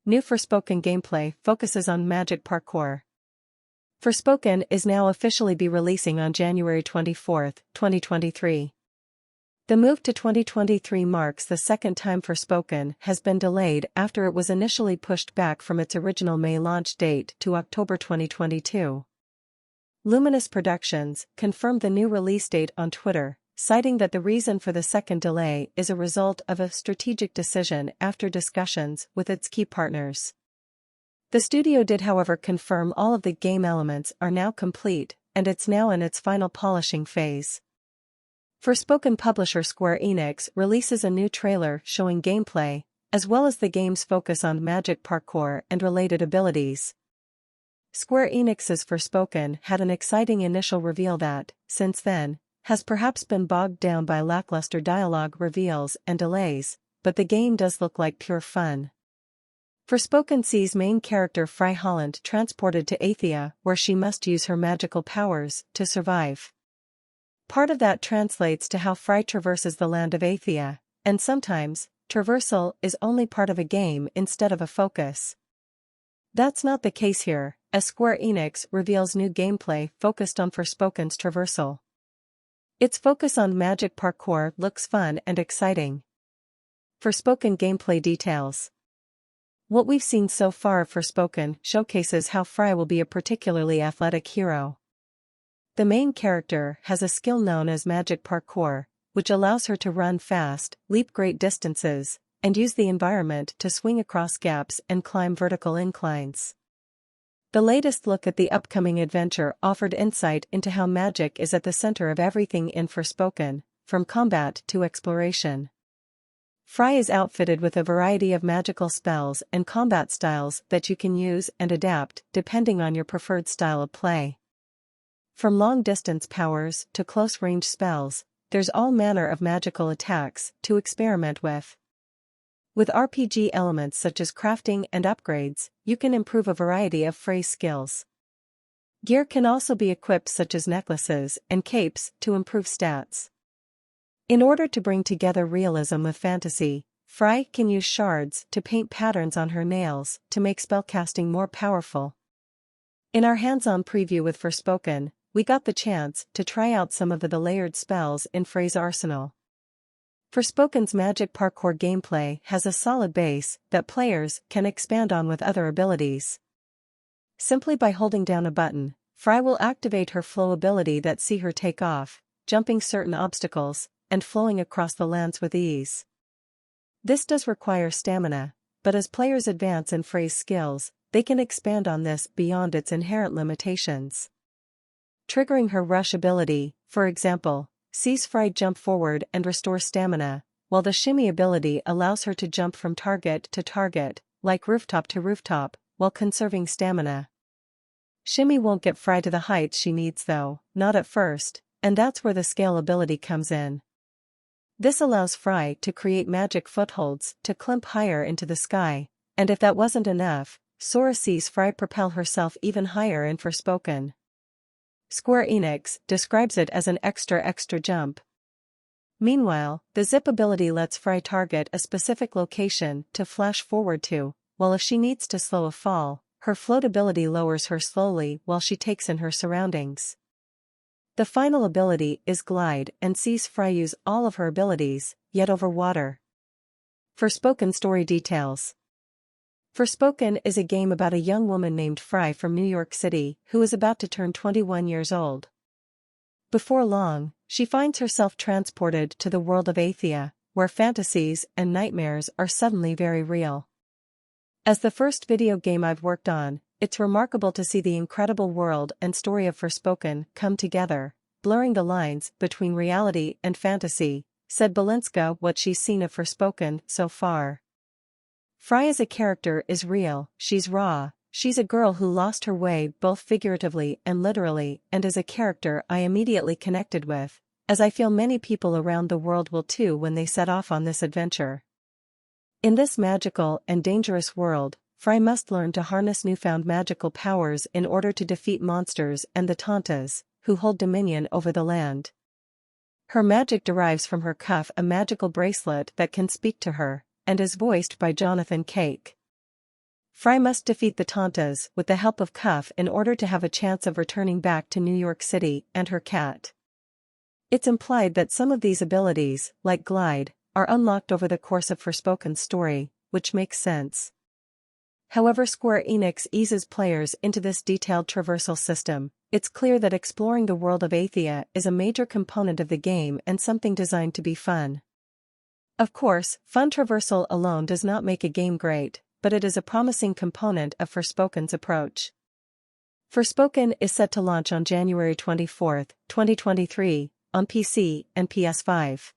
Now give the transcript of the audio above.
New Forspoken gameplay focuses on magic parkour. Forspoken is now officially be releasing on January 24, 2023. The move to 2023 marks the second time Forspoken has been delayed after it was initially pushed back from its original May launch date to October 2022. Luminous Productions confirmed the new release date on Twitter, citing that the reason for the second delay is a result of a strategic decision after discussions with its key partners. The studio did however confirm all of the game elements are now complete, and it's now in its final polishing phase. Forspoken publisher Square Enix releases a new trailer showing gameplay, as well as the game's focus on magic parkour and related abilities. Square Enix's Forspoken had an exciting initial reveal that, since then, has perhaps been bogged down by lackluster dialogue reveals and delays, but the game does look like pure fun. Forspoken sees main character Frey Holland transported to Athia, where she must use her magical powers to survive. Part of that translates to how Frey traverses the land of Athia, and sometimes, traversal is only part of a game instead of a focus. That's not the case here, as Square Enix reveals new gameplay focused on Forspoken's traversal. Its focus on magic parkour looks fun and exciting. Forspoken gameplay details. What we've seen so far of Forspoken showcases how Frey will be a particularly athletic hero. The main character has a skill known as magic parkour, which allows her to run fast, leap great distances, and use the environment to swing across gaps and climb vertical inclines. The latest look at the upcoming adventure offered insight into how magic is at the center of everything in Forspoken, from combat to exploration. Frey is outfitted with a variety of magical spells and combat styles that you can use and adapt depending on your preferred style of play. From long-distance powers to close-range spells, there's all manner of magical attacks to experiment with. With RPG elements such as crafting and upgrades, you can improve a variety of Frey's skills. Gear can also be equipped such as necklaces and capes to improve stats. In order to bring together realism with fantasy, Frey can use shards to paint patterns on her nails to make spellcasting more powerful. In our hands-on preview with Forspoken, we got the chance to try out some of the layered spells in Frey's arsenal. Forspoken's magic parkour gameplay has a solid base that players can expand on with other abilities. Simply by holding down a button, Frey will activate her flow ability that see her take off, jumping certain obstacles, and flowing across the lands with ease. This does require stamina, but as players advance in Frey's skills, they can expand on this beyond its inherent limitations. Triggering her rush ability, for example, sees Frey jump forward and restore stamina, while the shimmy ability allows her to jump from target to target, like rooftop to rooftop, while conserving stamina. Shimmy won't get Frey to the heights she needs though, not at first, and that's where the scale ability comes in. This allows Frey to create magic footholds to climb higher into the sky, and if that wasn't enough, Sora sees Frey propel herself even higher in Forspoken. Square Enix describes it as an extra jump. Meanwhile, the zip ability lets Frey target a specific location to flash forward to, while if she needs to slow a fall, her float ability lowers her slowly while she takes in her surroundings. The final ability is glide and sees Frey use all of her abilities, yet over water. Forspoken story details. Forspoken is a game about a young woman named Frey from New York City who is about to turn 21 years old. Before long, she finds herself transported to the world of Athia, where fantasies and nightmares are suddenly very real. As the first video game I've worked on, it's remarkable to see the incredible world and story of Forspoken come together, blurring the lines between reality and fantasy, said Balinska what she's seen of Forspoken so far. Frey as a character is real, she's raw, she's a girl who lost her way both figuratively and literally, and as a character I immediately connected with, as I feel many people around the world will too when they set off on this adventure. In this magical and dangerous world, Frey must learn to harness newfound magical powers in order to defeat monsters and the Tantas, who hold dominion over the land. Her magic derives from her cuff, a magical bracelet that can speak to her, and is voiced by Jonathan Cake. Frey must defeat the Tontas with the help of Cuff in order to have a chance of returning back to New York City and her cat. It's implied that some of these abilities, like glide, are unlocked over the course of Forspoken's story, which makes sense. However, Square Enix eases players into this detailed traversal system. It's clear that exploring the world of Athia is a major component of the game and something designed to be fun. Of course, fun traversal alone does not make a game great, but it is a promising component of Forspoken's approach. Forspoken is set to launch on January 24, 2023, on PC and PS5.